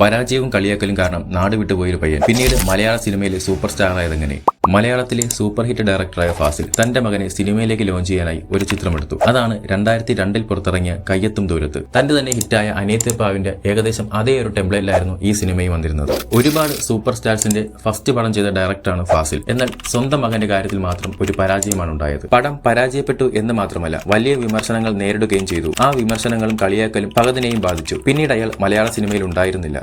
പരാജയവും കളിയാക്കലും കാരണം നാട് വിട്ടുപോയൊരു പയ്യൻ പിന്നീട് മലയാള സിനിമയിലെ സൂപ്പർ സ്റ്റാർ ആയതെങ്ങനെ? മലയാളത്തിലെ സൂപ്പർ ഹിറ്റ് ഡയറക്ടറായ ഫാസിൽ തന്റെ മകനെ സിനിമയിലേക്ക് ലോഞ്ച് ചെയ്യാനായി ഒരു ചിത്രമെടുത്തു. അതാണ് 2002 പുറത്തിറങ്ങിയ കയ്യെത്തും ദൂരത്ത്. തന്റെ തന്നെ ഹിറ്റായ അനിയത്തെ പാവിന്റെ ഏകദേശം അതേ ഒരു ടെംപ്ലേറ്റിലായിരുന്നു ഈ സിനിമയും വന്നിരുന്നത്. ഒരുപാട് സൂപ്പർ സ്റ്റാർസിന്റെ ഫസ്റ്റ് പടം ചെയ്ത ഡയറക്ടറാണ് ഫാസിൽ. എന്നാൽ സ്വന്തം മകന്റെ കാര്യത്തിൽ മാത്രം ഒരു പരാജയമാണ് ഉണ്ടായത്. പടം പരാജയപ്പെട്ടു എന്ന് മാത്രമല്ല, വലിയ വിമർശനങ്ങൾ നേരിടുകയും ചെയ്തു. ആ വിമർശനങ്ങളും കളിയാക്കലും ഫഹദിനെയും ബാധിച്ചു. പിന്നീട് അയാൾ മലയാള സിനിമയിൽ ഉണ്ടായിരുന്നില്ല.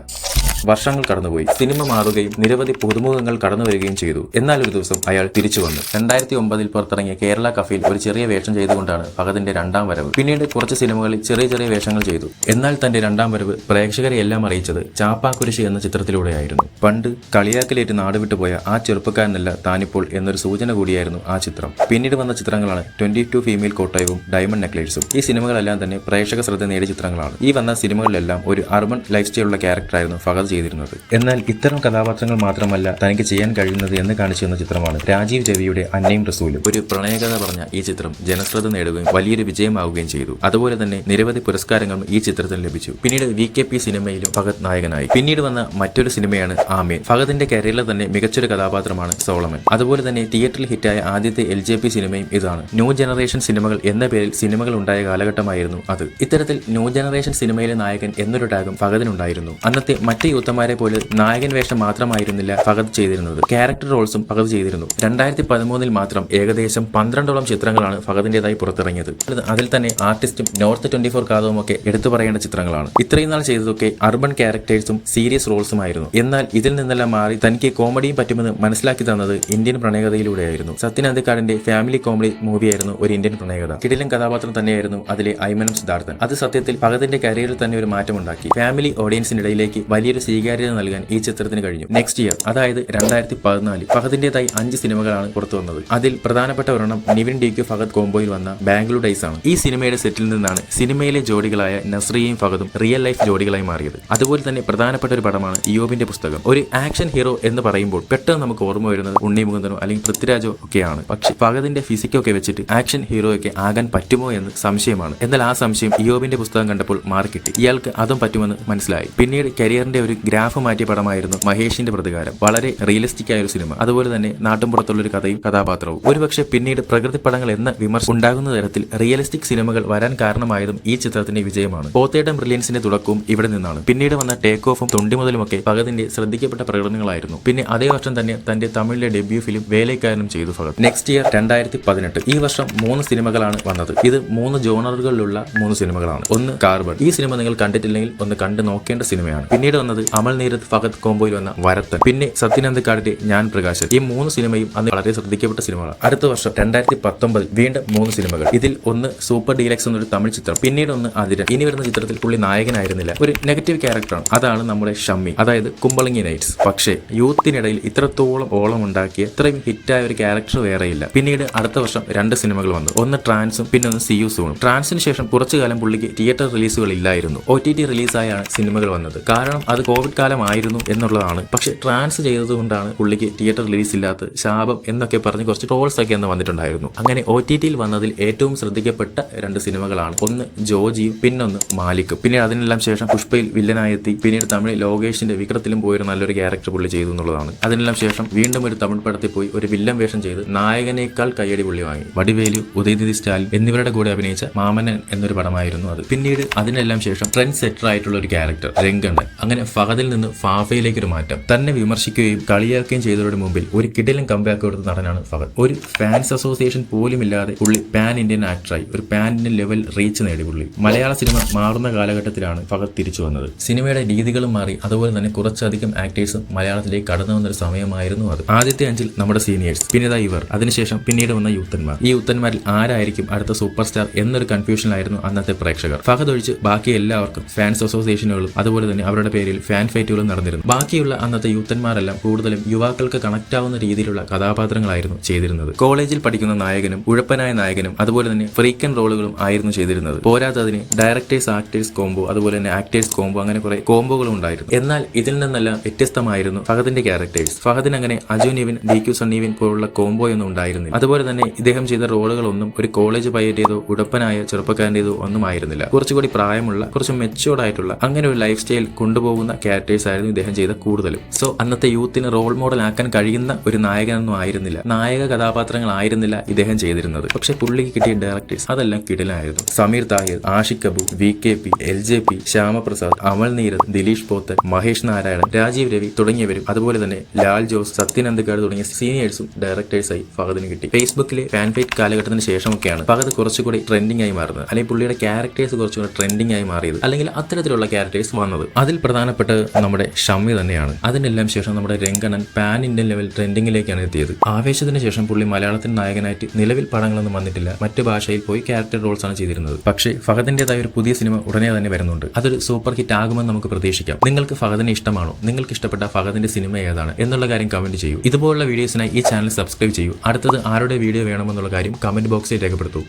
വർഷങ്ങൾ കടന്നുപോയി. സിനിമ മാറുകയും നിരവധി പുതുമുഖങ്ങൾ കടന്നു വരികയും ചെയ്തു. എന്നാൽ ഒരു ദിവസം അയാൾ തിരിച്ചു വന്നു. 2009 പുറത്തിറങ്ങിയ കേരള കഫയിൽ ഒരു ചെറിയ വേഷം ചെയ്തുകൊണ്ടാണ് ഫഹദിന്റെ രണ്ടാം വരവ്. പിന്നീട് കുറച്ച് സിനിമകളിൽ ചെറിയ ചെറിയ വേഷങ്ങൾ ചെയ്തു. എന്നാൽ തന്റെ രണ്ടാം വരവ് പ്രേക്ഷകരെ എല്ലാം അറിയിച്ചത് ചാപ്പാക്കുരിശി എന്ന ചിത്രത്തിലൂടെയായിരുന്നു. പണ്ട് കളിയാക്കലേറ്റ് നാടുവിട്ടുപോയ ആ ചെറുപ്പക്കാരനല്ല താനിപ്പോൾ എന്നൊരു സൂചന കൂടിയായിരുന്നു ആ ചിത്രം. പിന്നീട് വന്ന ചിത്രങ്ങളാണ് 22 ഫീമെയിൽ കോട്ടയവും ഡയമണ്ട് നെക്ലേഴ്സും. ഈ സിനിമകളെല്ലാം തന്നെ പ്രേക്ഷക ശ്രദ്ധ നേടിയ ചിത്രങ്ങളാണ്. ഈ വന്ന സിനിമകളിലെല്ലാം ഒരു അർബൻ ലൈഫ് സ്റ്റൈലുള്ള ക്യാരക്ടറായിരുന്നു ഫഹദ് ചെയ്തിരുന്നത്. എന്നാൽ ഇത്തരം കഥാപാത്രങ്ങൾ മാത്രമല്ല തനിക്ക് ചെയ്യാൻ കഴിയുന്നത് എന്ന് കാണിച്ചു തന്ന ചിത്രമാണ് രാജീവ് രവിയുടെ അന്നയും റസൂലും. ഒരു പ്രണയകഥ പറഞ്ഞ ഈ ചിത്രം ജനശ്രദ്ധ നേടുകയും വലിയൊരു വിജയമാവുകയും ചെയ്തു. അതുപോലെ തന്നെ നിരവധി പുരസ്കാരങ്ങളും ഈ ചിത്രത്തിന് ലഭിച്ചു. പിന്നീട് VKP സിനിമയിലും ഫഹദ് നായകനായി. പിന്നീട് വന്ന മറ്റൊരു സിനിമയാണ് ആമീൻ. ഫഹദിന്റെ കരിയറിലെ തന്നെ മികച്ചൊരു കഥാപാത്രമാണ് സോളമൻ. അതുപോലെ തന്നെ തിയേറ്ററിൽ ഹിറ്റായ ആദ്യത്തെ LJP സിനിമയും ഇതാണ്. ന്യൂ ജനറേഷൻ സിനിമകൾ എന്ന പേരിൽ സിനിമകൾ ഉണ്ടായ കാലഘട്ടമായിരുന്നു അത്. ഇത്തരത്തിൽ ന്യൂ ജനറേഷൻ സിനിമയിലെ നായകൻ എന്നൊരു ടാഗും ഫഹദിനുണ്ടായിരുന്നു. അന്നത്തെ മറ്റ് യൂത്തന്മാരെ പോലെ നായകൻ വേഷം മാത്രമായിരുന്നില്ല ഫഹദ് ചെയ്തിരുന്നത്, ക്യാരക്ടർ റോൾസും ഫഹദ് ചെയ്തിരുന്നു. 2013 മാത്രം ഏകദേശം 12ഓളം ചിത്രങ്ങളാണ് ഫഹദിന്റേതായി പുറത്തിറങ്ങിയത്. അതിൽ തന്നെ ആർട്ടിസ്റ്റും നോർത്ത് 24 കാതവും ഒക്കെ എടുത്തു പറയേണ്ട ചിത്രങ്ങളാണ്. ഇത്രയും നാൾ ചെയ്തതൊക്കെ അർബൻ ക്യാരക്ടേഴ്സും സീരിയസ് റോൾസുമായിരുന്നു. എന്നാൽ ഇതിൽ നിന്നെല്ലാം മാറി തനിക്ക് കോമഡിയും പറ്റുമെന്ന് മനസ്സിലാക്കി തന്നത് ഇന്ത്യൻ പ്രണയകഥയിലൂടെയായിരുന്നു. സത്യൻ അന്തിക്കാടിന്റെ ഫാമിലി കോമഡി മൂവിയായിരുന്നു ഒരു ഇന്ത്യൻ പ്രണയകഥ. കിടിലൻ കഥാപാത്രം തന്നെയായിരുന്നു അതിലെ ഐമനം സിദ്ധാർത്ഥൻ. അത് സത്യത്തിൽ ഫഹദിന്റെ കരിയറിൽ തന്നെ ഒരു മാറ്റമുണ്ടാക്കി. ഫാമിലി ഓഡിയൻസിനിടയിലേക്ക് വലിയൊരു സ്വീകാര്യത നൽകാൻ ഈ ചിത്രത്തിന് കഴിഞ്ഞു. നെക്സ്റ്റ് ഇയർ, അതായത് 2014, ഫഹദിന്റേതായി 5 സിനിമകളാണ് പുറത്തു വന്നത്. അതിൽ പ്രധാനപ്പെട്ട ഒരെണ്ണം നിവിൻ DQ ഫഹദ് കോംബോയിൽ വന്ന ബാംഗ്ലൂർ ഡേയ്സ് ആണ്. ഈ സിനിമയുടെ സെറ്റിൽ നിന്നാണ് സിനിമയിലെ ജോഡികളായ നസ്രിയയും ഫഹദും റിയൽ ലൈഫ് ജോഡികളായി മാറിയത്. അതുപോലെ തന്നെ പ്രധാനപ്പെട്ട ഒരു പടമാണ് ഇയോബിന്റെ പുസ്തകം. ഒരു ആക്ഷൻ ഹീറോ എന്ന് പറയുമ്പോൾ പെട്ടെന്ന് നമുക്ക് ഓർമ്മ വരുന്നത് ഉണ്ണി മുകുന്ദനോ അല്ലെങ്കിൽ പൃഥ്വിരാജോ ഒക്കെയാണ്. പക്ഷെ ഫഹദിന്റെ ഫിസിക്കൊക്കെ വെച്ചിട്ട് ആക്ഷൻ ഹീറോയൊക്കെ ആകാൻ പറ്റുമോ എന്ന് സംശയമാണ്. എന്നാൽ ആ സംശയം ഇയോബിന്റെ പുസ്തകം കണ്ടപ്പോൾ മാറിക്കിട്ടി. ഇയാൾക്ക് അതും പറ്റുമെന്ന് മനസ്സിലായി. പിന്നീട് കരിയറിന്റെ ഒരു ഗ്രാഫ് മാറ്റിയ പടമായിരുന്നു മഹേഷിന്റെ പ്രതികാരം. വളരെ റിയലിസ്റ്റിക് ആയ ഒരു സിനിമ. അതുപോലെ തന്നെ നാട്ടുംപുറത്തുള്ള ഒരു കഥയും കഥാപാത്രവും. ഒരുപക്ഷെ പിന്നീട് പ്രകൃതി പടങ്ങൾ എന്ന വിമർശനം ഉണ്ടാകുന്ന തരത്തിൽ റിയലിസ്റ്റിക് സിനിമകൾ വരാൻ കാരണമായതും ഈ ചിത്രത്തിന്റെ വിജയമാണ്. പോത്തേട്ടൻ ബ്രില്യൻസിന്റെ തുടക്കവും ഇവിടെ നിന്നാണ്. പിന്നീട് വന്ന ടേക്ക് ഓഫും തൊണ്ടിമുതലുമൊക്കെ ഫഹദിന്റെ ശ്രദ്ധിക്കപ്പെട്ട പ്രകടനങ്ങളായിരുന്നു. പിന്നെ അതേ വർഷം തന്നെ തന്റെ തമിഴിലെ ഡെബ്യൂ ഫിലിം വേലൈക്കാരനും ചെയ്തു ഫഹദ്. Next year 2018. ഈ വർഷം 3 സിനിമകളാണ് വന്നത്. ഇത് 3 ജോണറുകളിലുള്ള 3 സിനിമകളാണ്. ഒന്ന് കാർബൺ. ഈ സിനിമ നിങ്ങൾ കണ്ടിട്ടില്ലെങ്കിൽ ഒന്ന് കണ്ടു നോക്കേണ്ട സിനിമയാണ്. പിന്നീട് വന്നത് അമൽ നീരദ് ഫഹദ് കോംബോയിൽ വന്ന വരത്തൻ. പിന്നെ സത്യൻ അന്തിക്കാടിന്റെ ഞാൻ പ്രകാശൻ. ഈ 3 സിനിമയും അന്ന് വളരെ ശ്രദ്ധിക്കപ്പെട്ട സിനിമകളാണ്. അടുത്ത വർഷം 2019 വീണ്ടും 3 സിനിമകൾ. ഇതിൽ ഒന്ന് സൂപ്പർ ഡീലക്സ് എന്നൊരു തമിഴ് ചിത്രം. പിന്നീട് ഒന്ന് അതിരൻ. ഇനി വരുന്ന ചിത്രത്തിൽ പുള്ളി നായകനായിരുന്നില്ല, ഒരു നെഗറ്റീവ് ക്യാരക്ടറാണ്. അതാണ് നമ്മുടെ ഷമ്മി, അതായത് കുമ്പളങ്ങി നൈറ്റ്സ്. പക്ഷേ യൂത്തിനിടയിൽ ഇത്രത്തോളം ഓളം ഉണ്ടാക്കിയ ഇത്രയും ഹിറ്റായ ഒരു ക്യാരക്ടർ വേറെയില്ല. പിന്നീട് അടുത്ത വർഷം 2 സിനിമകൾ വന്നു. ഒന്ന് ട്രാൻസും പിന്നെ ഒന്ന് സിയു സൂണും. ട്രാൻസിന് ശേഷം കുറച്ചു കാലം പുള്ളിക്ക് തിയേറ്റർ റിലീസുകൾ ഇല്ലായിരുന്നു. OTT റിലീസായാണ് സിനിമകൾ വന്നത്. കാരണം അത് കോവിഡ് കാലമായിരുന്നു എന്നുള്ളതാണ്. പക്ഷെ ട്രാൻസ് ചെയ്തതുകൊണ്ടാണ് പുള്ളിക്ക് തിയേറ്റർ റിലീസ് ഇല്ലാത്ത ശാപം എന്നൊക്കെ പറഞ്ഞ് കുറച്ച് ട്രോൾസ് ഒക്കെ അന്ന് വന്നിട്ടുണ്ടായിരുന്നു. അങ്ങനെ OTTയിൽ വന്നതിൽ ഏറ്റവും ശ്രദ്ധിക്കപ്പെട്ട 2 സിനിമകളാണ്. ഒന്ന് ജോജിയും പിന്നൊന്ന് മാലിക്കും. പിന്നെ അതിനെല്ലാം ശേഷം പുഷ്പയിൽ വില്ലനായെത്തി. പിന്നീട് തമിഴ് ലോകേഷിന്റെ വിക്രത്തിലും പോയൊരു നല്ലൊരു ക്യാരക്ടർ പുള്ളി ചെയ്തു എന്നുള്ളതാണ്. അതിനെല്ലാം ശേഷം വീണ്ടും ഒരു തമിഴ് പടത്തിൽ പോയി ഒരു വില്ലൻ വേഷം ചെയ്ത് നായകനേക്കാൾ കയ്യടി പുള്ളി വാങ്ങി. വടിവേലു, ഉദയനിധി സ്റ്റാലിൻ എന്നിവരുടെ കൂടെ അഭിനയിച്ച മാമനൻ എന്നൊരു പടമായിരുന്നു അത്. പിന്നീട് അതിനെല്ലാം ശേഷം ട്രെൻഡ് സെറ്റർ ആയിട്ടുള്ള ഒരു ക്യാരക്ടർ രംഗണ്ണൻ. അങ്ങനെ ഫഹദിൽ നിന്ന് ഫാഫയിലേക്ക് ഒരു മാറ്റം. തന്നെ വിമർശിക്കുകയും കളിയാക്കുകയും ചെയ്തവരുടെ മുമ്പിൽ ഒരു കിടിലൻ കംബാക്ക് കൊടുത്ത നടനാണ് ഫഹദ്. ഒരു ഫാൻസ് അസോസിയേഷൻ പോലും ഇല്ലാതെ പുള്ളി പാൻ ഇന്ത്യൻ ആക്ടറായി ഒരു പാൻ ഇന്ത്യൻ ലെവൽ റീച്ച് നേടി പുള്ളി. മലയാള സിനിമ മാറുന്ന കാലഘട്ടത്തിലാണ് ഫഹദ് തിരിച്ചു വന്നത്. സിനിമയുടെ രീതികളും മാറി. അതുപോലെ തന്നെ കുറച്ചധികം ആക്ടേഴ്സും മലയാളത്തിലേക്ക് കടന്നു വന്നൊരു സമയമായിരുന്നു അത്. ആദ്യത്തെ 5 നമ്മുടെ സീനിയേഴ്സ്, പിന്നെ ഇവർ, അതിനുശേഷം പിന്നീട് വന്ന യൂത്തന്മാർ. ഈ യൂത്തന്മാരിൽ ആരായിരിക്കും അടുത്ത സൂപ്പർ സ്റ്റാർ എന്നൊരു കൺഫ്യൂഷനിലായിരുന്നു അന്നത്തെ പ്രേക്ഷകർ. ഫഹദ് ഒഴിച്ച് ബാക്കി എല്ലാവർക്കും ഫാൻസ് അസോസിയേഷനുകളും അതുപോലെ തന്നെ അവരുടെ പേരിൽ ഫാൻ ഫൈറ്റുകളും നടന്നിരുന്നു. ബാക്കിയുള്ള അന്നത്തെ യൂത്തന്മാരെല്ലാം കൂടുതലും യുവാക്കൾക്ക് കണക്ട് ആവുന്ന രീതിയിലുള്ള കഥാപാത്രങ്ങളായിരുന്നു ചെയ്തിരുന്നത്. കോളേജിൽ പഠിക്കുന്ന നായകനും ഉഴപ്പനായ നായകനും അതുപോലെ തന്നെ ഫ്രീക്കൻ റോളുകളും ആയിരുന്നു ചെയ്തിരുന്നത്. പോരാത്തതിന് ഡയറക്ടേഴ്സ് ആക്ടേഴ്സ് കോംബോ അതുപോലെ തന്നെ ആക്ടേഴ്സ് കോംബോ അങ്ങനെ കുറെ കോംബോകളും ഉണ്ടായിരുന്നു. എന്നാൽ ഇതിൽ നിന്നെല്ലാം വ്യത്യസ്തമായിരുന്നു ഫഹദിന്റെ ക്യാരക്ടേഴ്സ്. ഫഹദിന് അങ്ങനെ അജു നിവിൻ, DQ സണ്ണീവിൻ പോലുള്ള കോംബോ ഒന്നും ഉണ്ടായിരുന്നില്ല. അതുപോലെ തന്നെ ഇദ്ദേഹം ചെയ്ത റോളുകളൊന്നും ഒരു കോളേജ് പയ്യന്റേതോ ഉടപ്പനായ ചെറുപ്പക്കാരൻ്റെതോ ഒന്നും ആയിരുന്നില്ല. കുറച്ചുകൂടി പ്രായമുള്ള, കുറച്ച് മെച്ചോർഡ് ആയിട്ടുള്ള അങ്ങനെ ഒരു ലൈഫ് സ്റ്റൈൽ കൊണ്ടുപോകുന്ന ക്യാരക്ടേഴ്സ് ആയിരുന്നു ഇദ്ദേഹം ചെയ്ത കൂടുതലും. സോ അന്നത്തെ യൂത്തിന് റോൾ മോഡൽ ആക്കാൻ കഴിയുന്ന ഒരു നായകനൊന്നും ആയിരുന്നില്ല, നായക കഥാപാത്രങ്ങളായിരുന്നില്ല ഇദ്ദേഹം ചെയ്തിരുന്നത്. പക്ഷെ പുള്ളിക്ക് കിട്ടിയ ഡയറക്ടേഴ്സ് അതെല്ലാം കിടിലായിരുന്നു. സമീർ താഹിർ, ആഷിഖ് അബു, VKP, LJP, ശ്യാമപ്രസാദ്, അമൽ നീരദ്, ദിലീഷ് പോത്തൻ, മഹേഷ് നാരായണൻ, രാജീവ് രവി തുടങ്ങിയവരും അതുപോലെ തന്നെ ലാൽ ജോസ്, സത്യൻ അന്തിക്കാട് തുടങ്ങിയ സീനിയേഴ്സും ഡയറക്ടേഴ്സായി ഫഹദിന് കിട്ടി. ഫേസ്ബുക്കിലെ ഫാൻ ഫൈറ്റ് കാലഘട്ടത്തിന് ശേഷമൊക്കെയാണ് ഫഹദ് കുറച്ചുകൂടി ട്രെൻഡിംഗ് ആയി മാറുന്നത്, അല്ലെങ്കിൽ പുള്ളിയുടെ ക്യാരക്ടേഴ്സ് കുറച്ചുകൂടി ട്രെൻഡിംഗ് ആയി മാറിയത്, അല്ലെങ്കിൽ അത്തരത്തിലുള്ള ക്യാരക്ടേഴ്സ് വന്നത്. അതിൽ പ്രധാനപ്പെട്ട നമ്മുടെ ഷമ്മി തന്നെയാണ്. അതിനെല്ലാം ശേഷം നമ്മുടെ രംഗണൻ പാൻ ഇന്ത്യൻ ലെവൽ ട്രെൻഡിങ്ങിലേക്കാണ് എത്തിയത്. ആവേശത്തിന് ശേഷം പുള്ളി മലയാളത്തിൽ നായകനായിട്ട് നിലവിൽ പടങ്ങളൊന്നും വന്നിട്ടില്ല, മറ്റു ഭാഷയിൽ പോയി ക്യാരക്ടർ റോൾസ് ആണ് ചെയ്തിരുന്നത്. പക്ഷേ ഫഹദിന്റേതായ ഒരു പുതിയ സിനിമ ഉടനെ തന്നെ വരുന്നുണ്ട്. അതൊരു സൂപ്പർ ഹിറ്റ് ആകുമെന്ന് നമുക്ക് പ്രതീക്ഷിക്കാം. നിങ്ങൾക്ക് ഫഹദിനെ ഇഷ്ടമാണോ? നിങ്ങൾക്ക് ഇഷ്ടപ്പെട്ട ഫഹദിന്റെ സിനിമ ഏതാണ് എന്നുള്ള കാര്യം കമന്റ് ചെയ്യൂ. ഇതുപോലുള്ള വീഡിയോസിനായി ഈ ചാനൽ സബ്സ്ക്രൈബ് ചെയ്യൂ. അടുത്തത് ആരുടെ വീഡിയോ വേണമെന്നുള്ള കാര്യം കമന്റ് ബോക്സിൽ രേഖപ്പെടുത്തൂ.